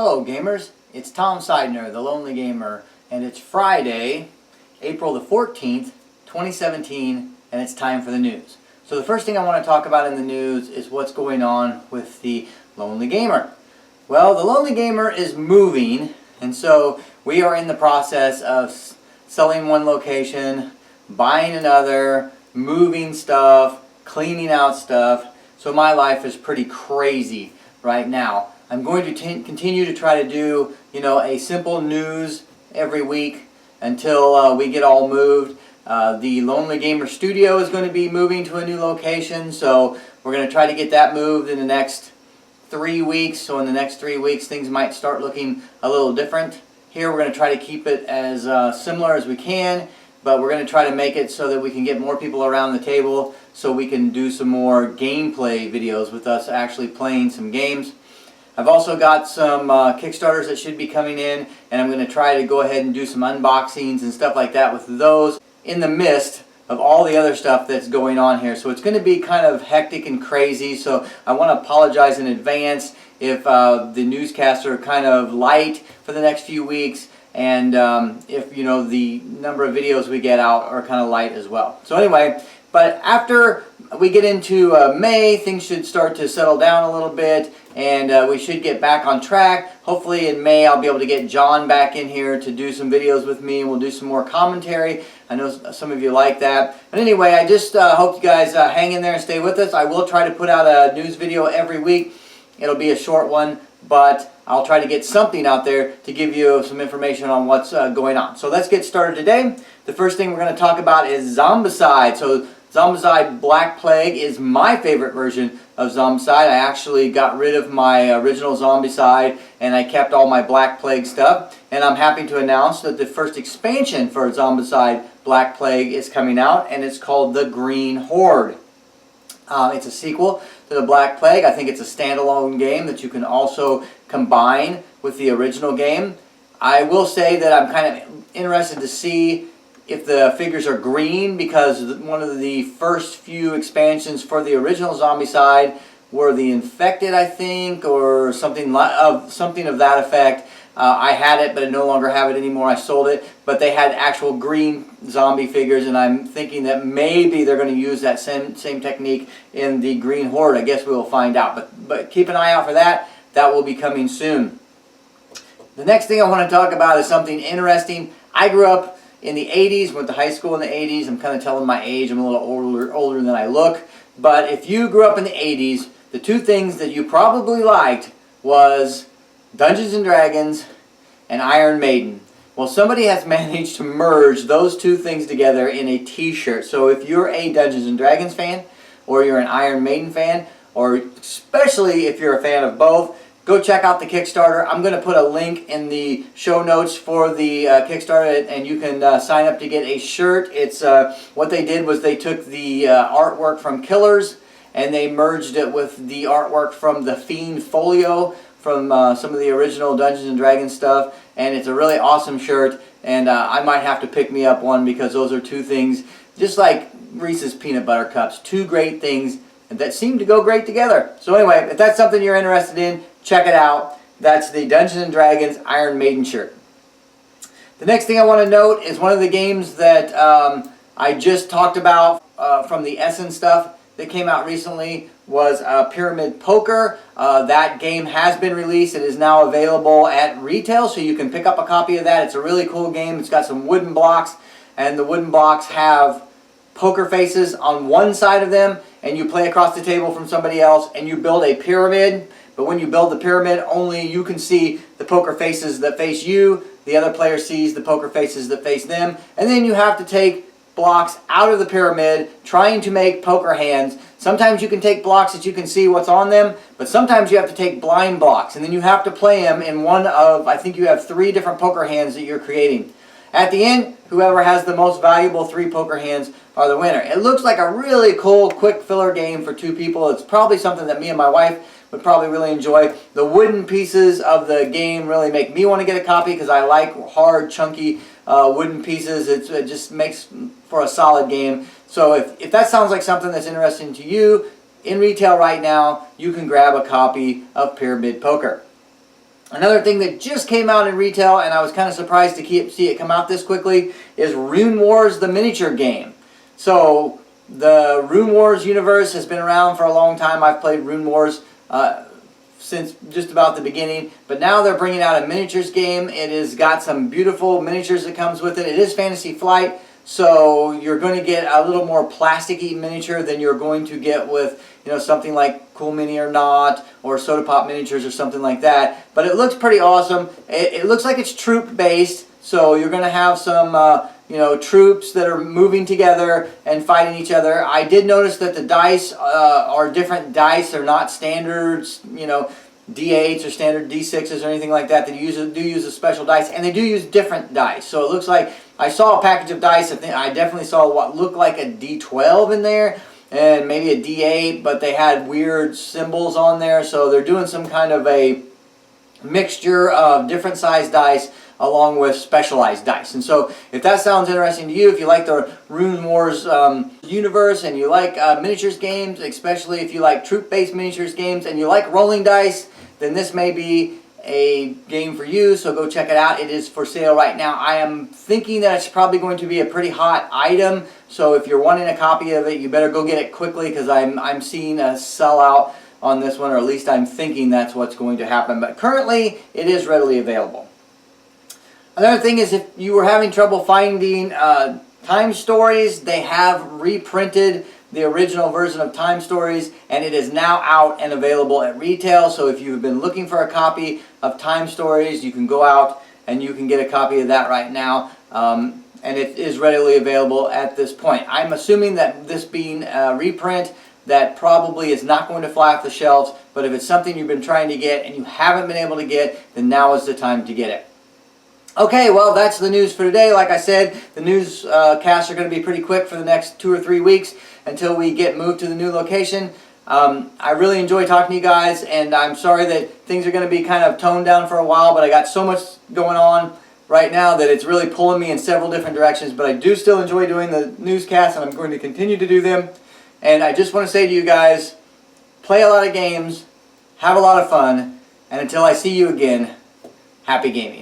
Hello gamers, it's Tom Sidener, the Lonely Gamer, and it's Friday, April the 14th, 2017, and it's time for the news. So the first thing I want to talk about in the news is what's going on with the Lonely Gamer. Well, the Lonely Gamer is moving, and so we are in the process of selling one location, buying another, moving stuff, cleaning out stuff. So my life is pretty crazy right now. I'm going to continue to try to do, a simple news every week until we get all moved. The Lonely Gamer Studio is going to be moving to a new location, so we're going to try to get that moved in the next 3 weeks. So in the next 3 weeks, things might start looking a little different. Here we're going to try to keep it as similar as we can, but we're going to try to make it so that we can get more people around the table so we can do some more gameplay videos with us actually playing some games. I've also got some Kickstarters that should be coming in, and I'm going to try to go ahead and do some unboxings and stuff like that with those in the midst of all the other stuff that's going on here. So it's going to be kind of hectic and crazy, so I want to apologize in advance if the newscasts are kind of light for the next few weeks, and if the number of videos we get out are kind of light as well. So anyway, but after we get into May, things should start to settle down a little bit, and we should get back on track. Hopefully in May I'll be able to get John back in here to do some videos with me, and we'll do some more commentary. I know some of you like that. But anyway, I just hope you guys hang in there and stay with us. I will try to put out a news video every week. It'll be a short one, but I'll try to get something out there to give you some information on what's going on. So let's get started today. The first thing we're going to talk about is Zombicide. So Zombicide Black Plague is my favorite version of Zombicide. I actually got rid of my original Zombicide and I kept all my Black Plague stuff. And I'm happy to announce that the first expansion for Zombicide Black Plague is coming out, and it's called The Green Horde. It's a sequel to the Black Plague. I think it's a standalone game that you can also combine with the original game. I will say that I'm kind of interested to see if the figures are green, because one of the first few expansions for the original Zombicide were the Infected, I think, or something of that effect. I had it, but I no longer have it anymore. I sold it, but they had actual green zombie figures, and I'm thinking that maybe they're going to use that same technique in the Green Horde. I guess we will find out, but keep an eye out for that. That will be coming soon. The next thing I want to talk about is something interesting. I grew up in the 80s, went to high school in the 80s. I'm kind of telling my age. I'm a little older than I look. But if you grew up in the 80s, the two things that you probably liked was Dungeons and Dragons and Iron Maiden. Well, somebody has managed to merge those two things together in a t-shirt. So if you're a Dungeons and Dragons fan, or you're an Iron Maiden fan, or especially if you're a fan of both, go check out the Kickstarter. I'm going to put a link in the show notes for the Kickstarter, and you can sign up to get a shirt. It's what they did was they took the artwork from Killers and they merged it with the artwork from the Fiend Folio from some of the original Dungeons and Dragons stuff, and it's a really awesome shirt, and I might have to pick me up one, because those are two things, just like Reese's Peanut Butter Cups, two great things that seem to go great together. So anyway, if that's something you're interested in, check it out. That's the Dungeons & Dragons Iron Maiden shirt. The next thing I want to note is one of the games that I just talked about from the Essen stuff that came out recently was Pyramid Poker. That game has been released. It is now available at retail, so you can pick up a copy of that. It's a really cool game. It's got some wooden blocks, and the wooden blocks have poker faces on one side of them, and you play across the table from somebody else, and you build a pyramid. But when you build the pyramid, only you can see the poker faces that face you. The other player sees the poker faces that face them. And then you have to take blocks out of the pyramid, trying to make poker hands. Sometimes you can take blocks that you can see what's on them, but sometimes you have to take blind blocks. And then you have to play them in one of, I think you have 3 different poker hands that you're creating. At the end, whoever has the most valuable 3 poker hands are the winner. It looks like a really cool, quick filler game for 2 people. It's probably something that me and my wife would probably really enjoy. The wooden pieces of the game really make me want to get a copy, because I like hard, chunky wooden pieces. It just makes for a solid game. So if that sounds like something that's interesting to you, in retail right now, you can grab a copy of Pyramid Poker. Another thing that just came out in retail, and I was kind of surprised to see it come out this quickly, is Rune Wars, the miniature game. So the Rune Wars universe has been around for a long time. I've played Rune Wars since just about the beginning, but now they're bringing out a miniatures game. It has got some beautiful miniatures that comes with it. It is Fantasy Flight, so you're going to get a little more plasticky miniature than you're going to get with, you know, something like Cool Mini or Not, or Soda Pop Miniatures or something like that. But it looks pretty awesome. It looks like it's troop based, so you're going to have some you know, troops that are moving together and fighting each other. I did notice that the dice are different dice. They're not standards, you know, D8s or standard D6s or anything like that. They do use a special dice, and they do use different dice. So it looks like I saw a package of dice. I definitely saw what looked like a D12 in there, and maybe a D8, but they had weird symbols on there. So they're doing some kind of a mixture of different size dice along with specialized dice. And so if that sounds interesting to you, if you like the Rune Wars universe and you like miniatures games, especially if you like troop-based miniatures games and you like rolling dice, then this may be a game for you, so go check it out. It is for sale right now. I am thinking that it's probably going to be a pretty hot item, so if you're wanting a copy of it, you better go get it quickly, because I'm seeing a sellout on this one, or at least I'm thinking that's what's going to happen. But currently, it is readily available. Another thing is, if you were having trouble finding Time Stories, they have reprinted the original version of Time Stories, and it is now out and available at retail. So if you've been looking for a copy of Time Stories, you can go out and you can get a copy of that right now. And it is readily available at this point. I'm assuming that this being a reprint, that probably is not going to fly off the shelves, but if it's something you've been trying to get and you haven't been able to get, then now is the time to get it. Okay, well, that's the news for today. Like I said, the newscasts are going to be pretty quick for the next 2 or 3 weeks until we get moved to the new location. I really enjoy talking to you guys, and I'm sorry that things are going to be kind of toned down for a while, but I got so much going on right now that it's really pulling me in several different directions. But I do still enjoy doing the newscasts, and I'm going to continue to do them. And I just want to say to you guys, play a lot of games, have a lot of fun, and until I see you again, happy gaming.